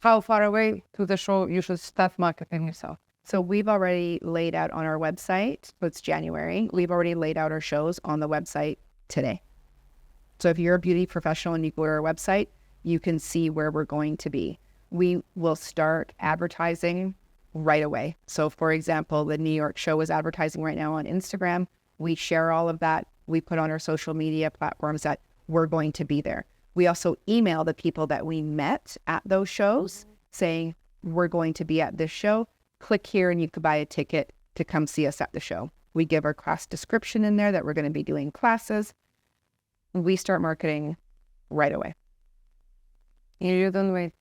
how far away to the show you should start marketing yourself? So we've already laid out on our website, so it's January, we've already laid out our shows on the website today. So if you're a beauty professional and you go to our website, you can see where we're going to be. We will start advertising right away. So for example, the New York show is advertising right now on Instagram. We share all of that. We put on our social media platforms that we're going to be there. We also email the people that we met at those shows saying, we're going to be at this show. Click here and you could buy a ticket to come see us at the show. We give our class description in there that we're going to be doing classes. We start marketing right away. You don't wait.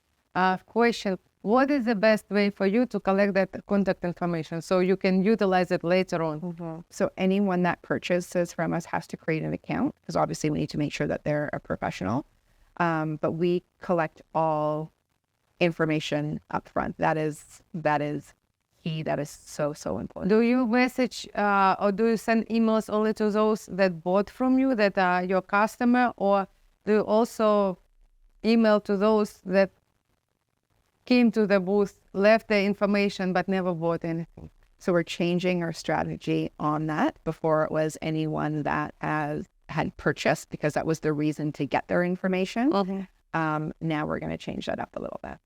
Question, what is the best way for you to collect that contact information so you can utilize it later on? So anyone that purchases from us has to create an account because obviously we need to make sure that they're a professional. But we collect all information up front. That is key. That is so important. Do you message or do you send emails only to those that bought from you, that are your customer, or do you also email to those that came to the booth, left the information, but never bought anything? So we're changing our strategy on that. Before it was anyone that had purchased because that was the reason to get their information. Now we're going to change that up a little bit.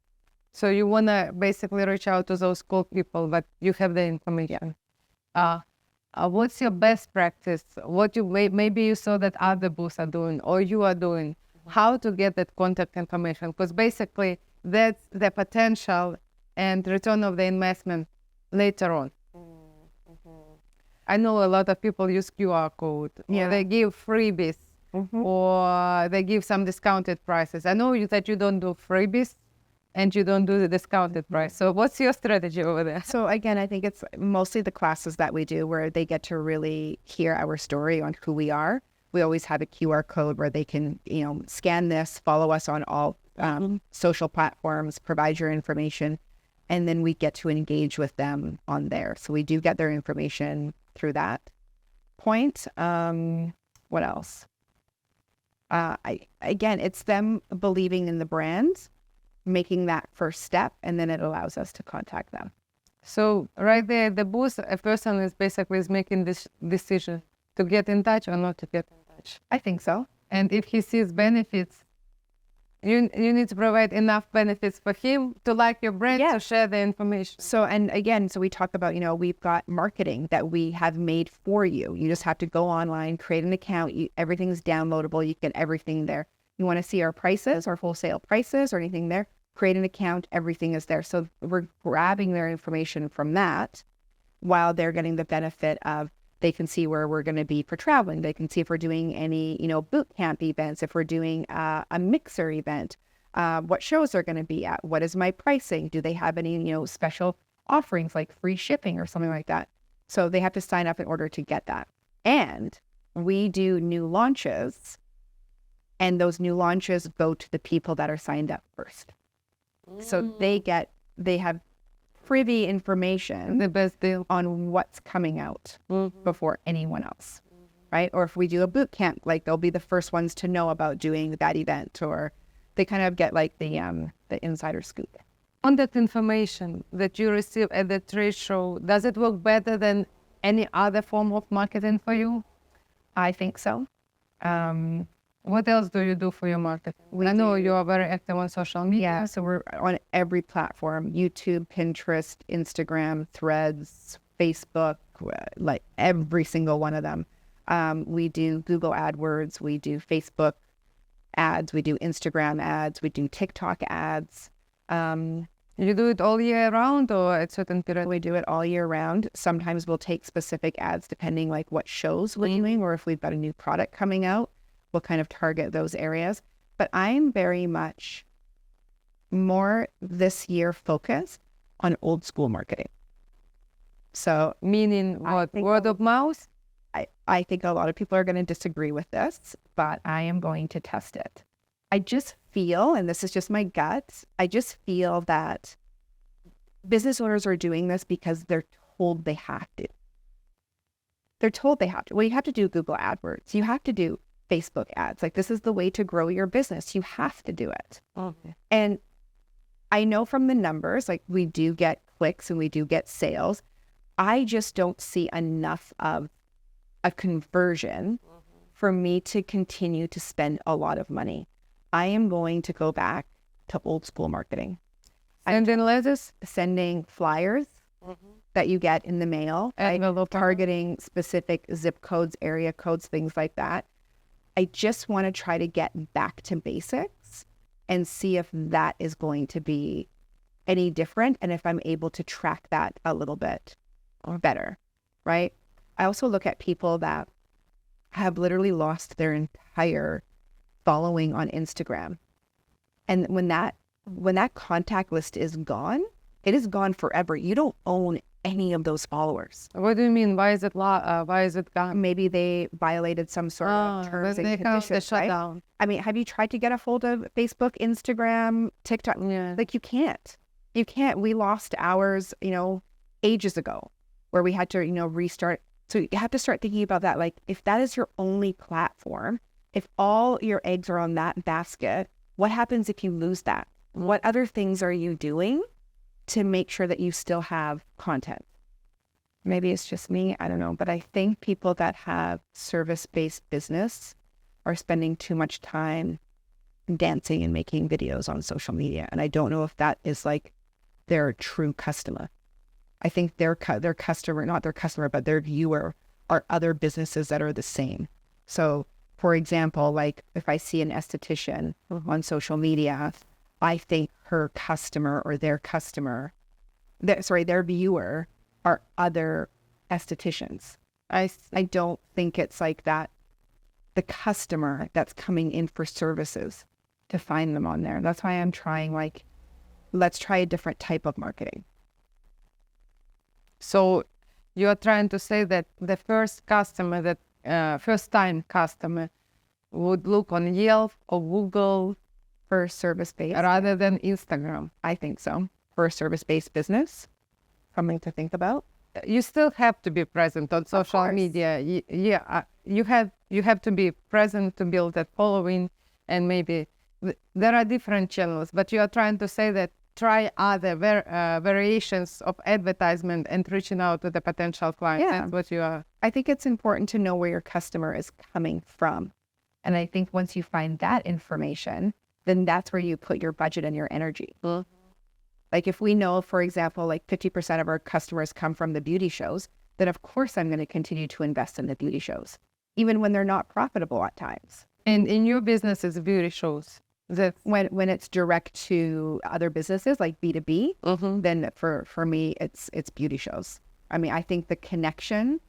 So you want to basically reach out to those cool people, but you have the information. What's your best practice? What you maybe you saw that other booths are doing or you are doing, how to get that contact information? Because basically that's the potential and return of the investment later on. I know a lot of people use QR code. Yeah. They give freebies or they give some discounted prices. I know that you don't do freebies and you don't do the discounted price. So what's your strategy over there? So again, I think it's mostly the classes that we do where they get to really hear our story on who we are. We always have a QR code where they can, scan this, follow us on all social platforms, provide your information, and then we get to engage with them on there. So we do get their information through that point. What else? Again, it's them believing in the brand, making that first step, and then it allows us to contact them. So right there, the booth, a person is making this decision to get in touch or not to get in touch. I think so. And if he sees benefits, you need to provide enough benefits for him to like your brand, to share the information. So, and again, so we talk about, we've got marketing that we have made for you. You just have to go online, create an account. Everything's downloadable. You get everything there. You want to see our prices, our wholesale prices or anything there, create an account, everything is there. So we're grabbing their information from that while they're getting the benefit of, they can see where we're going to be for traveling. They can see if we're doing any, boot camp events, if we're doing a mixer event, what shows they're going to be at, what is my pricing? Do they have any, special offerings like free shipping or something like that? So they have to sign up in order to get that. And we do new launches, and those new launches go to the people that are signed up first. So they have privy information, the best deal on what's coming out before anyone else, right? Or if we do a boot camp, like they'll be the first ones to know about doing that event, or they kind of get like the insider scoop. On that information that you receive at the trade show, does it work better than any other form of marketing for you? I think so. What else do you do for your marketing? I know you are very active on social media. Yeah, so we're on every platform: YouTube, Pinterest, Instagram, Threads, Facebook, like every single one of them. We do Google AdWords, we do Facebook ads, we do Instagram ads, we do TikTok ads. You do it all year round or at certain period? We do it all year round. Sometimes we'll take specific ads depending like what shows we're doing, or if we've got a new product coming out, we'll kind of target those areas. But I'm very much more this year focused on old school marketing. So meaning what? Word of mouth? I think a lot of people are going to disagree with this, but I am going to test it. I just feel, and this is just my gut, I just feel that business owners are doing this because they're told they have to. They're told they have to. Well, you have to do Google AdWords. You have to do Facebook ads. Like, this is the way to grow your business. You have to do it. Okay. And I know from the numbers, like we do get clicks and we do get sales. I just don't see enough of a conversion for me to continue to spend a lot of money. I am going to go back to old school marketing. And then letters, Sending flyers that you get in the mail, right? envelope, Targeting specific zip codes, area codes, things like that. I just want to try to get back to basics and see if that is going to be any different and if I'm able to track that a little bit better, right? I also look at people that have literally lost their entire following on Instagram. And when that contact list is gone, it is gone forever. You don't own any of those followers. What do you mean? Why is it gone? Maybe they violated some sort of terms and conditions, shut right? down. I mean, have you tried to get a hold of Facebook, Instagram, TikTok? Yeah. Like you can't. You can't. We lost ours, ages ago where we had to, restart. So you have to start thinking about that. Like if that is your only platform, if all your eggs are on that basket, what happens if you lose that? What other things are you doing to make sure that you still have content? Maybe it's just me, I don't know. But I think people that have service-based business are spending too much time dancing and making videos on social media. And I don't know if that is like their true customer. I think their customer, not their customer, but their viewer are other businesses that are the same. So for example, like if I see an esthetician on social media, I think her customer or their customer, their viewer are other estheticians. I don't think it's like that, the customer that's coming in for services to find them on there. That's why I'm trying let's try a different type of marketing. So you're trying to say that the first customer, first time customer would look on Yelp or Google For service-based, rather than Instagram. I think so. For a service-based business, something to think about. You still have to be present on social course. media. You have to be present to build that following, and maybe there are different channels. But you are trying to say that try other variations of advertisement and reaching out to the potential clients. Yeah. That's what you are. I think it's important to know where your customer is coming from. And I think once you find that information, then that's where you put your budget and your energy. Like if we know, for example, like 50% of our customers come from the beauty shows, then of course I'm going to continue to invest in the beauty shows, even when they're not profitable at times. And in your business is beauty shows. That When it's direct to other businesses like B2B, then for me, it's beauty shows. I mean, I think the connection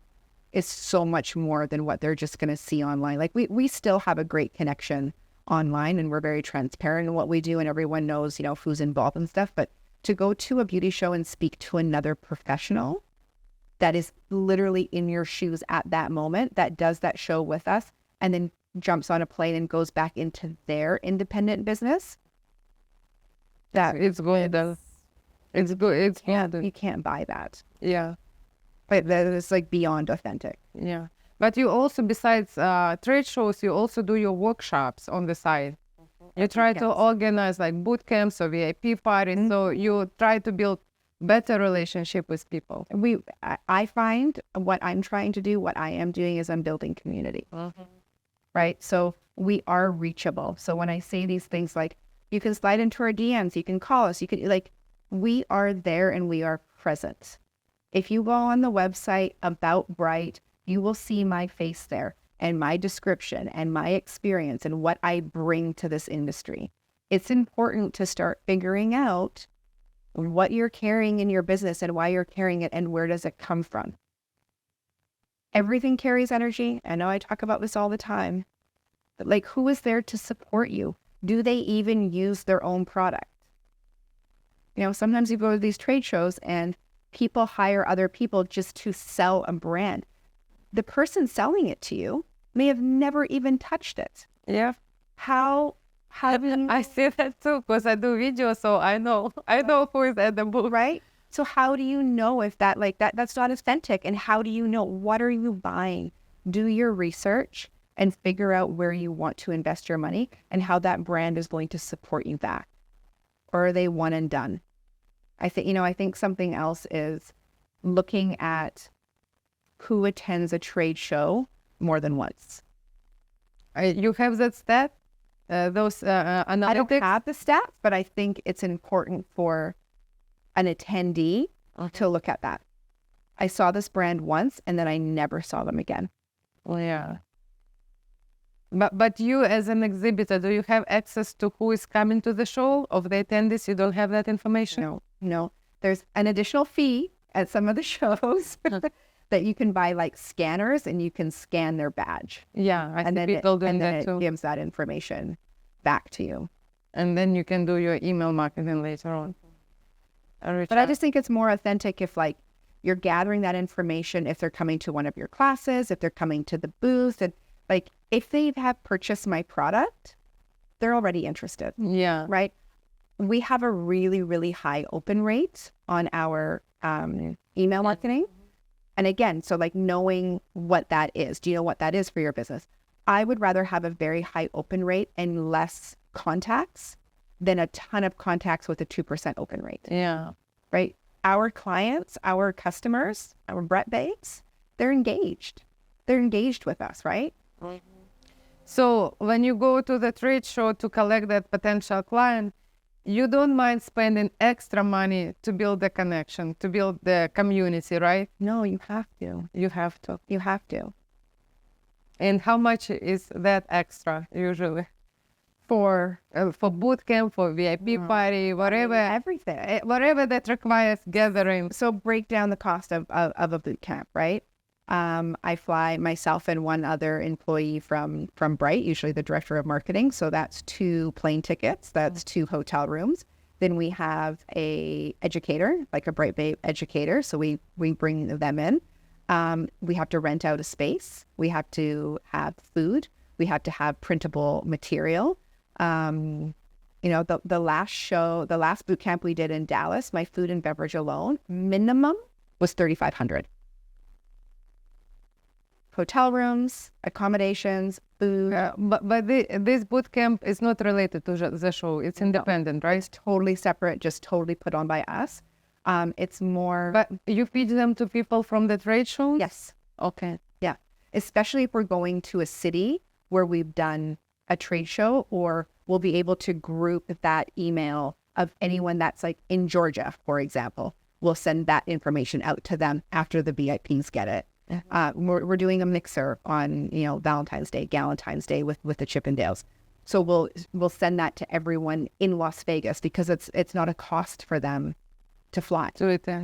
is so much more than what they're just going to see online. Like we still have a great connection online and we're very transparent in what we do and everyone knows, who's involved and stuff. But to go to a beauty show and speak to another professional that is literally in your shoes at that moment, that does that show with us and then jumps on a plane and goes back into their independent business, that it's good. It's good. you can't buy that. Yeah. But that is like beyond authentic. Yeah. But you also, besides trade shows, you also do your workshops on the side. You try to organize like boot camps or VIP parties. So you try to build better relationship with people. I find what I'm trying to do, what I am doing is I'm building community, right? So we are reachable. So when I say these things like, you can slide into our DMs, you can call us, we are there and we are present. If you go on the website About Bright, you will see my face there and my description and my experience and what I bring to this industry. It's important to start figuring out what you're carrying in your business and why you're carrying it and where does it come from. Everything carries energy. I know I talk about this all the time, but like, who is there to support you? Do they even use their own product? Sometimes you go to these trade shows and people hire other people just to sell a brand. The person selling it to you may have never even touched it. Yeah. How I see that too because I do videos, so I know who is at the booth. Right? So how do you know if that's not authentic? And how do you know? What are you buying? Do your research and figure out where you want to invest your money and how that brand is going to support you back. or are they one and done? I think something else is looking at who attends a trade show more than once. You have that stat? Those analytics? I don't have the stats, but I think it's important for an attendee to look at that. I saw this brand once and then I never saw them again. Yeah. But you as an exhibitor, do you have access to who is coming to the show of the attendees? You don't have that information? No. There's an additional fee at some of the shows that you can buy like scanners and you can scan their badge. Yeah, I And see then people doing that too. it gives that information back to you. And then you can do your email marketing later on. But I just think it's more authentic if like you're gathering that information, if they're coming to one of your classes, if they're coming to the booth, and like if they have purchased my product, they're already interested. Yeah. Right. We have a really, really high open rate on our email marketing. And again, so like knowing what that is, do you know what that is for your business? I would rather have a very high open rate and less contacts than a ton of contacts with a 2% open rate. Yeah. Right. Our clients, our customers, our Brett babes, they're engaged. They're engaged with us, right? So when you go to the trade show to collect that potential client, you don't mind spending extra money to build the connection, to build the community, right? No, you have to. You have to. You have to. And how much is that extra usually? For boot camp, for VIP party, whatever, Everything. whatever that requires gathering. So break down the cost of a boot camp, right? I fly myself and one other employee from Bright, usually the director of marketing. So that's 2 plane tickets. That's 2 hotel rooms. Then we have a educator, like a Bright Babe educator. So we bring them in. We have to rent out a space. We have to have food. We have to have printable material. The last boot camp we did in Dallas, my food and beverage alone, minimum was $3,500. Hotel rooms, accommodations, food. But this boot camp is not related to the show. It's independent, right? It's totally separate, just totally put on by us. It's more. But you feed them to people from the trade shows? Yes. Okay. Yeah. Especially if we're going to a city where we've done a trade show, or we'll be able to group that email of anyone that's like in Georgia, for example. We'll send that information out to them after the VIPs get it. We're doing a mixer on, Valentine's Day, Galentine's Day with the Chippendales. So we'll send that to everyone in Las Vegas because it's not a cost for them to fly,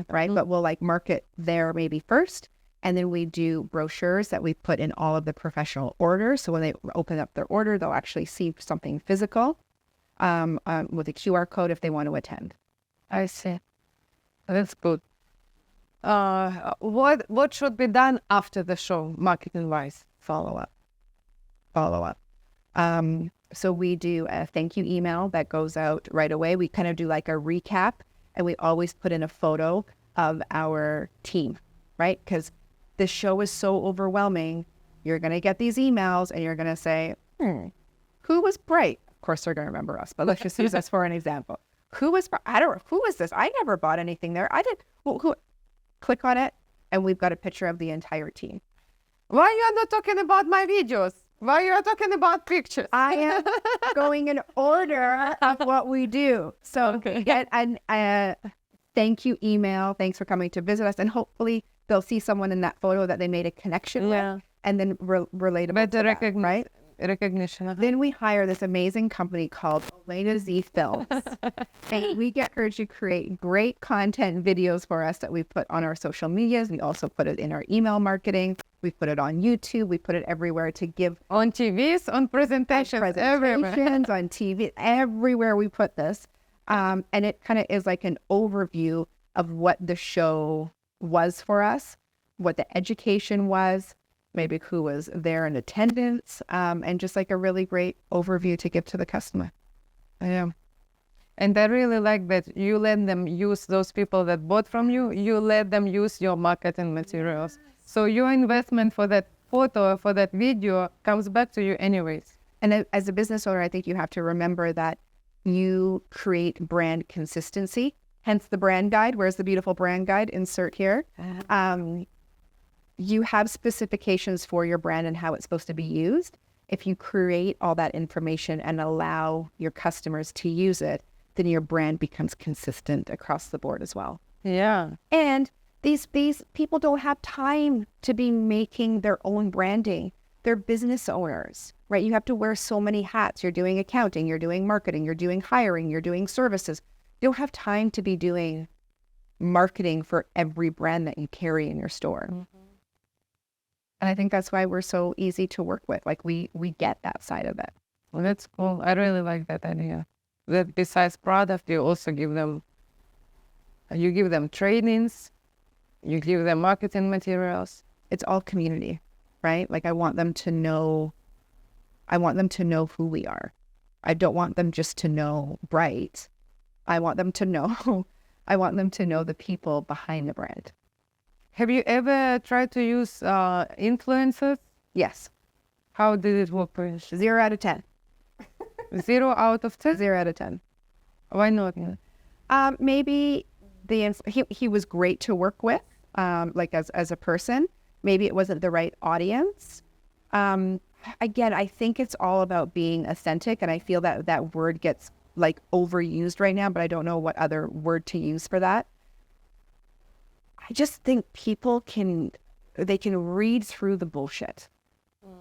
right? But we'll like market there maybe first. And then we do brochures that we put in all of the professional orders. So when they open up their order, they'll actually see something physical with a QR code if they want to attend. I see. That's good. What should be done after the show, marketing-wise? Follow up. So we do a thank you email that goes out right away. We kind of do like a recap, and we always put in a photo of our team, right? Because the show is so overwhelming. You're going to get these emails and you're going to say, who was Bright? Of course, they're going to remember us, but let's just use us for an example. Who was this? I never bought anything there. I did. Well, who? Click on it, and we've got a picture of the entire team. Why you are not talking about my videos? Why you are talking about pictures? I am going in order of what we do. So get a thank you email. Thanks for coming to visit us. And hopefully they'll see someone in that photo that they made a connection with, and then relatable But to that, right? Recognition. Then we hire this amazing company called Elena Z Films. And we get her to create great content videos for us that we put on our social medias. We also put it in our email marketing. We put it on YouTube. We put it everywhere to give. On TVs, on presentations everywhere. On TV, everywhere we put this. And it kind of is like an overview of what the show was for us, what the education was, maybe who was there in attendance, and just like a really great overview to give to the customer. Yeah. And I really like that you let them use those people that bought from you, you let them use your marketing materials. So your investment for that photo, for that video comes back to you anyways. And as a business owner, I think you have to remember that you create brand consistency, hence the brand guide. Where's the beautiful brand guide? Insert here. You have specifications for your brand and how it's supposed to be used. If you create all that information and allow your customers to use it, then your brand becomes consistent across the board as well. Yeah. And these people don't have time to be making their own branding. They're business owners, right? You have to wear so many hats. You're doing accounting, you're doing marketing, you're doing hiring, you're doing services. You don't have time to be doing marketing for every brand that you carry in your store. And I think that's why we're so easy to work with. Like we get that side of it. Well, that's cool. I really like that idea. That besides product, you also give them trainings, you give them marketing materials. It's all community, right? Like I want them to know who we are. I don't want them just to know Bright. I want them to know the people behind the brand. Have you ever tried to use influencers? Yes. How did it work for you? 0 out of 10. 0 out of 10? 0 out of 10. Why not? Maybe he was great to work with, like as a person. Maybe it wasn't the right audience. Again, I think it's all about being authentic, and I feel that word gets like overused right now, but I don't know what other word to use for that. I just think people can read through the bullshit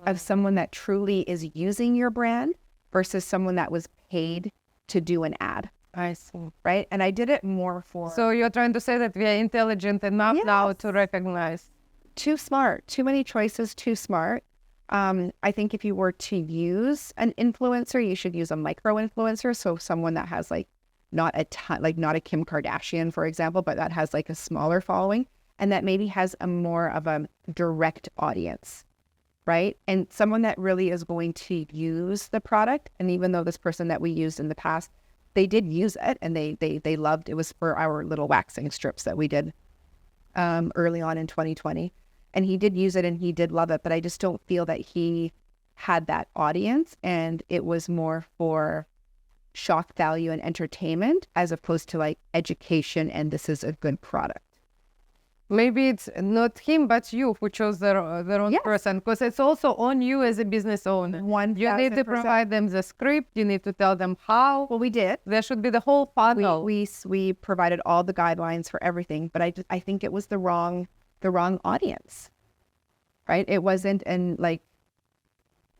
of someone that truly is using your brand versus someone that was paid to do an ad. I see. Right? And I did it more for... So you're trying to say that we are intelligent enough now to recognize. Too smart. Too many choices, too smart. I think if you were to use an influencer, you should use a micro influencer. So someone that has like not a ton, like not a Kim Kardashian, for example, but that has like a smaller following and that maybe has a more of a direct audience, right? And someone that really is going to use the product. And even though this person that we used in the past, they did use it and they loved it. Was for our little waxing strips that we did early on in 2020. And he did use it and he did love it, but I just don't feel that he had that audience, and it was more for shock value and entertainment as opposed to like education and this is a good product. Maybe it's not him, but you who chose the wrong person, because it's also on you as a business owner. You need to provide them the script. You need to tell them how. Well, we did. There should be the whole funnel. We provided all the guidelines for everything, but I think it was the wrong audience, right? It wasn't, and like,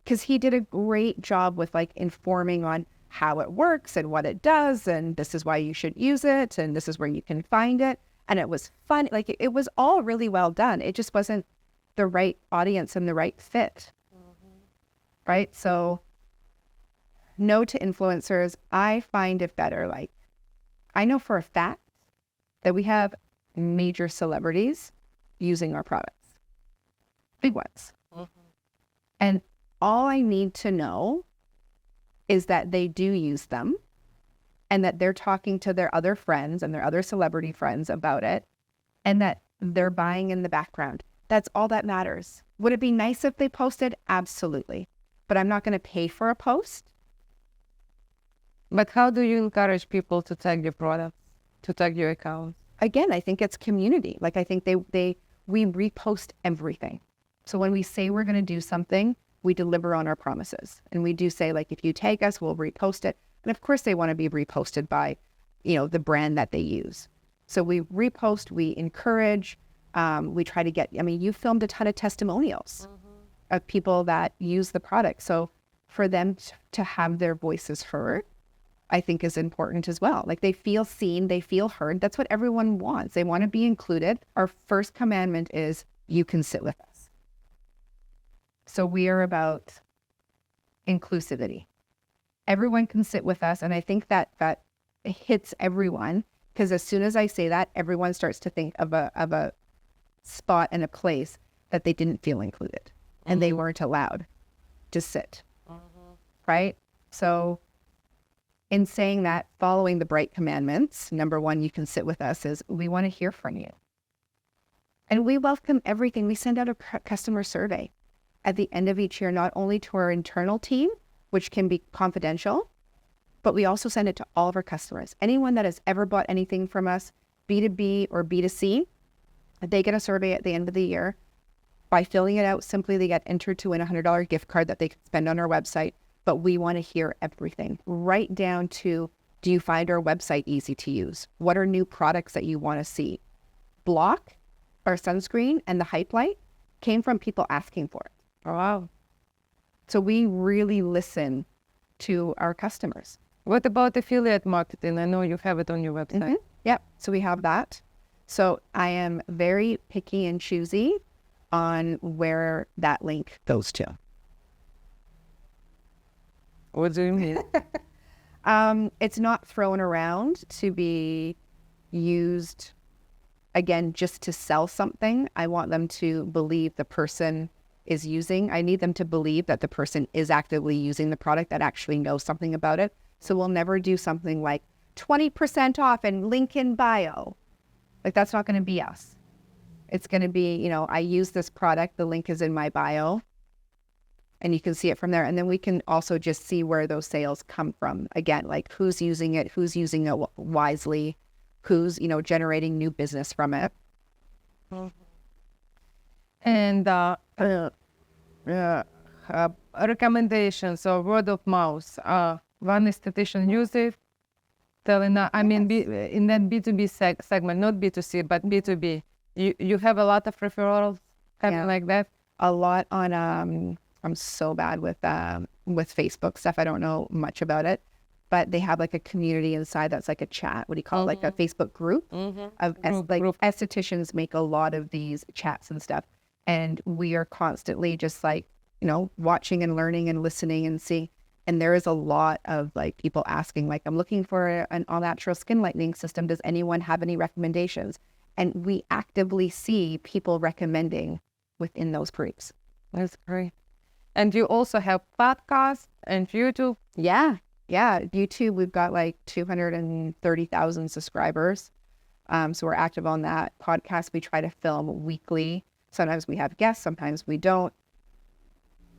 because he did a great job with like informing on how it works and what it does, and this is why you should use it, and this is where you can find it. And it was fun. Like it was all really well done. It just wasn't the right audience and the right fit. Right? So no to influencers. I find it better. Like I know for a fact that we have major celebrities using our products. Big ones. And all I need to know is that they do use them, and that they're talking to their other friends and their other celebrity friends about it, and that they're buying in the background. That's all that matters. Would it be nice if they posted? Absolutely. But I'm not going to pay for a post. But how do you encourage people to tag your products, to tag your accounts? Again, I think it's community. Like I think we repost everything. So when we say we're going to do something, we deliver on our promises. And we do say, like, if you tag us, we'll repost it. And of course they want to be reposted by, the brand that they use. So we repost, we encourage, we try to get, you filmed a ton of testimonials of people that use the product. So for them to have their voices heard, I think is important as well. Like they feel seen, they feel heard. That's what everyone wants. They want to be included. Our first commandment is you can sit with us. So we are about inclusivity. Everyone can sit with us. And I think that hits everyone, because as soon as I say that, everyone starts to think of a spot and a place that they didn't feel included and they weren't allowed to sit. Right? So in saying that, following the Bright commandments, number one, you can sit with us, is we want to hear from you. And we welcome everything. We send out a customer survey at the end of each year, not only to our internal team, which can be confidential, but we also send it to all of our customers. Anyone that has ever bought anything from us, B2B or B2C, they get a survey at the end of the year. By filling it out, simply they get entered to win a $100 gift card that they can spend on our website. But we want to hear everything, right down to, do you find our website easy to use? What are new products that you want to see? Block, our sunscreen, and the Hype Light came from people asking for it. Oh, wow. So we really listen to our customers. What about affiliate marketing? I know you have it on your website. Yep. So we have that. So I am very picky and choosy on where that link goes to. What do you mean? It's not thrown around to be used, again, just to sell something. I want them to believe the person is using. I need them to believe that the person is actively using the product, that actually knows something about it. So we'll never do something like 20% off and link in bio. Like, that's not going to be us. It's going to be, you know, I use this product, the link is in my bio, and you can see it from there. And then we can also just see where those sales come from. Again, like who's using it wisely, who's, you know, generating new business from it. And recommendations or word of mouth. One esthetician use it, telling, I mean, in that B2B segment, not B2C, but B2B. You have a lot of referrals, kind of like that? A lot on, I'm so bad with Facebook stuff. I don't know much about it, but they have like a community inside that's like a chat. What do you call it? Like a Facebook group of estheticians make a lot of these chats and stuff. And we are constantly just like, you know, watching and learning and listening and seeing. And there is a lot of like people asking, like, I'm looking for an all-natural skin lightening system. Does anyone have any recommendations? And we actively see people recommending within those groups. That's great. And you also have podcasts and YouTube? Yeah. YouTube, we've got like 230,000 subscribers. So we're active on that. Podcast, we try to film weekly. Sometimes we have guests, sometimes we don't.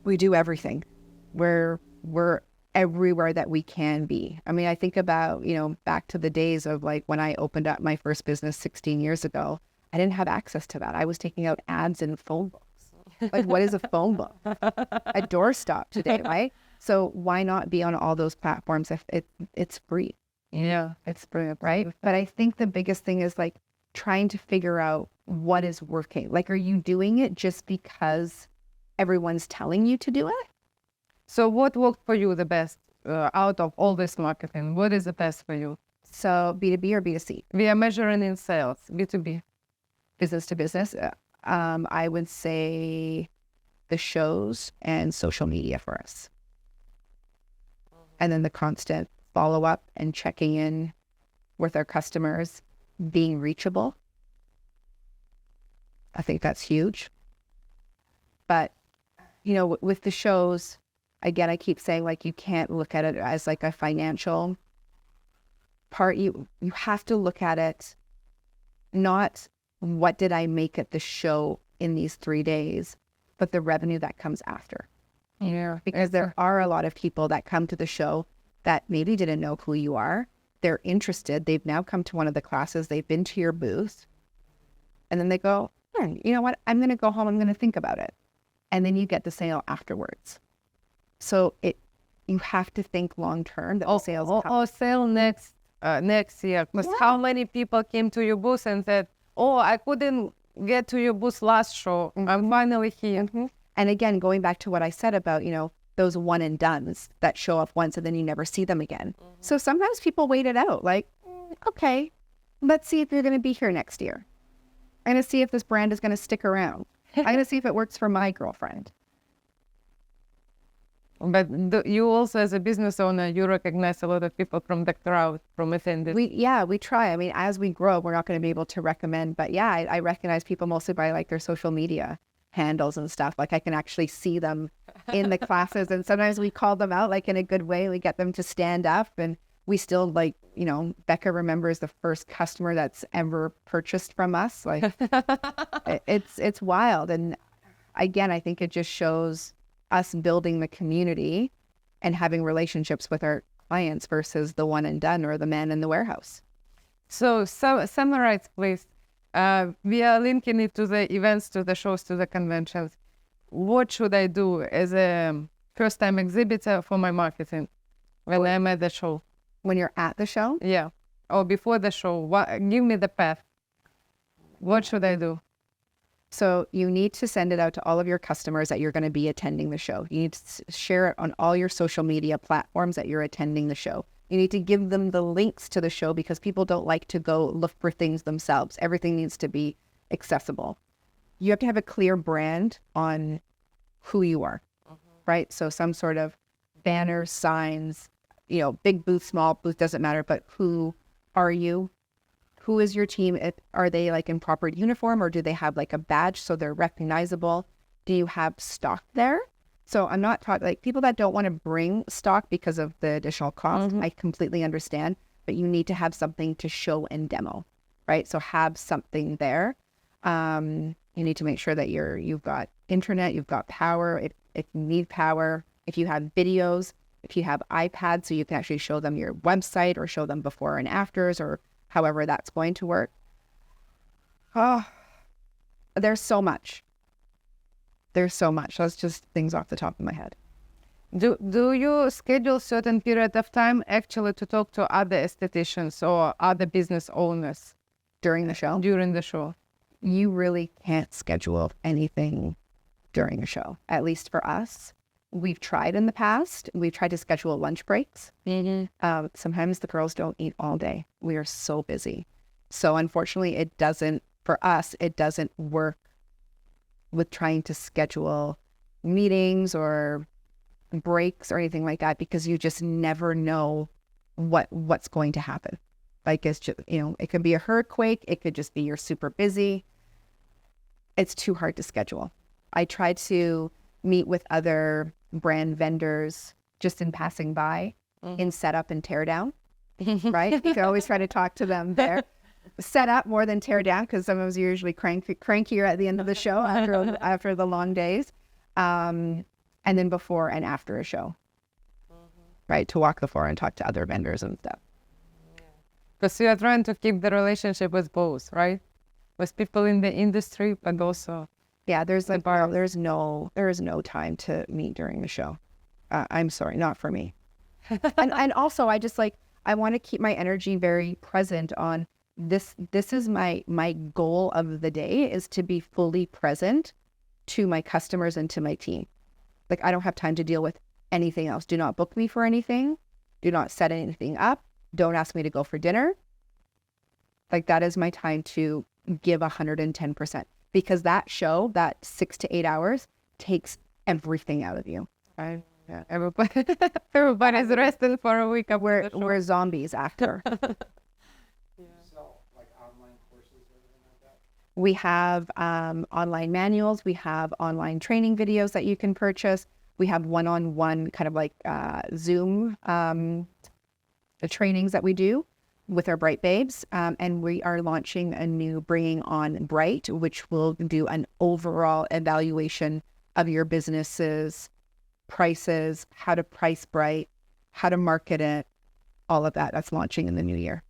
We do everything. We're everywhere that we can be. I mean, I think about, you know, back to the days of like when I opened up my first business 16 years ago, I didn't have access to that. I was taking out ads in phone books. Like, what is a phone book? A doorstop today, right? So why not be on all those platforms if it's free? Yeah, It's free, right? But I think the biggest thing is like trying to figure out what is working. Like, are you doing it just because everyone's telling you to do it? So what worked for you the best out of all this marketing? What is the best for you? So B2B or B2C? We are measuring in sales, B2B. Business to business. I would say the shows and social media for us. And then the constant follow-up and checking in with our customers, being reachable. I think that's huge. But, you know, with the shows, again, I keep saying, like, you can't look at it as like a financial part. You have to look at it not what did I make at the show in these 3 days, but the revenue that comes after. Yeah. Because there are a lot of people that come to the show that maybe didn't know who you are. They're interested. They've now come to one of the classes. They've been to your booth. And then they go, you know what? I'm going to go home. I'm going to think about it. And then you get the sale afterwards. So you have to think long term that sales come. Sale next year. Because how many people came to your booth and said, oh, I couldn't get to your booth last show. I'm finally here. And again, going back to what I said about, you know, those one and dones that show up once and then you never see them again. So sometimes people wait it out. Like, okay, let's see if you're going to be here next year. I'm going to see if this brand is going to stick around. I'm going to see if it works for my girlfriend. But you also, as a business owner, you recognize a lot of people from the crowd, from attendance. We try. I mean, as we grow, we're not going to be able to recommend. But yeah, I recognize people mostly by like their social media handles and stuff. Like I can actually see them in the classes. And sometimes we call them out like in a good way. We get them to stand up. And we still like, you know, Becca remembers the first customer that's ever purchased from us. Like it's wild. And again, I think it just shows us building the community and having relationships with our clients versus the one and done or the man in the warehouse. So summarize, please. We are linking it to the events, to the shows, to the conventions. What should I do as a first-time exhibitor for my marketing when I'm at the show? When you're at the show, Yeah. Or before the show. Give me the path. What should I do? so you need to send it out to all of your customers that you're going to be attending the show. You need to share it on all your social media platforms that you're attending the show. You need to give them the links to the show because people don't like to go look for things themselves. Everything needs to be accessible. You have to have a clear brand on who you are, right? So some sort of banners, signs, big booth, small booth, doesn't matter, but who are you? Who is your team? Are they like in proper uniform or do they have like a badge so they're recognizable? Do you have stock there? So I'm not talking like people that don't want to bring stock because of the additional cost. I completely understand, but you need to have something to show and demo, right? So have something there. You need to make sure that you've got internet, you've got power. If you need power, if you have videos, if you have iPads, so you can actually show them your website or show them before and afters or however that's going to work. Oh, there's so much. There's so much. That's just things off the top of my head. Do you schedule certain period of time actually to talk to other estheticians or other business owners During the show, during the show? you really can't schedule anything during a show, at least for us. We've tried in the past. We've tried to schedule lunch breaks. Sometimes the girls don't eat all day. We are so busy. So unfortunately, for us, it doesn't work with trying to schedule meetings or breaks or anything like that because you just never know what's going to happen. Like it's just, it could be a earthquake. It could just be you're super busy. It's too hard to schedule. I try to meet with other brand vendors just in passing by in setup and tear down, right? You can always try to talk to them there. Set up more than tear down because some of us are usually crankier at the end of the show after the long days. And then before and after a show, right? To walk the floor and talk to other vendors and stuff. Because you are trying to keep the relationship with both, right? With people in the industry, but also yeah. There is no time to meet during the show. I'm sorry, not for me. and also, I want to keep my energy very present on this. This is my goal of the day is to be fully present to my customers and to my team. Like I don't have time to deal with anything else. Do not book me for anything. Do not set anything up. Don't ask me to go for dinner. Like that is my time to give 110% because that show, that 6 to 8 hours takes everything out of you. right? Yeah, everybody's resting for a week. We're zombies after. We have online manuals. We have online training videos that you can purchase. We have one-on-one kind of like Zoom the trainings that we do with our Bright Babes. And we are launching a new Bringing on Bright, which will do an overall evaluation of your business's prices, how to price Bright, how to market it, all of that. That's launching in the new year.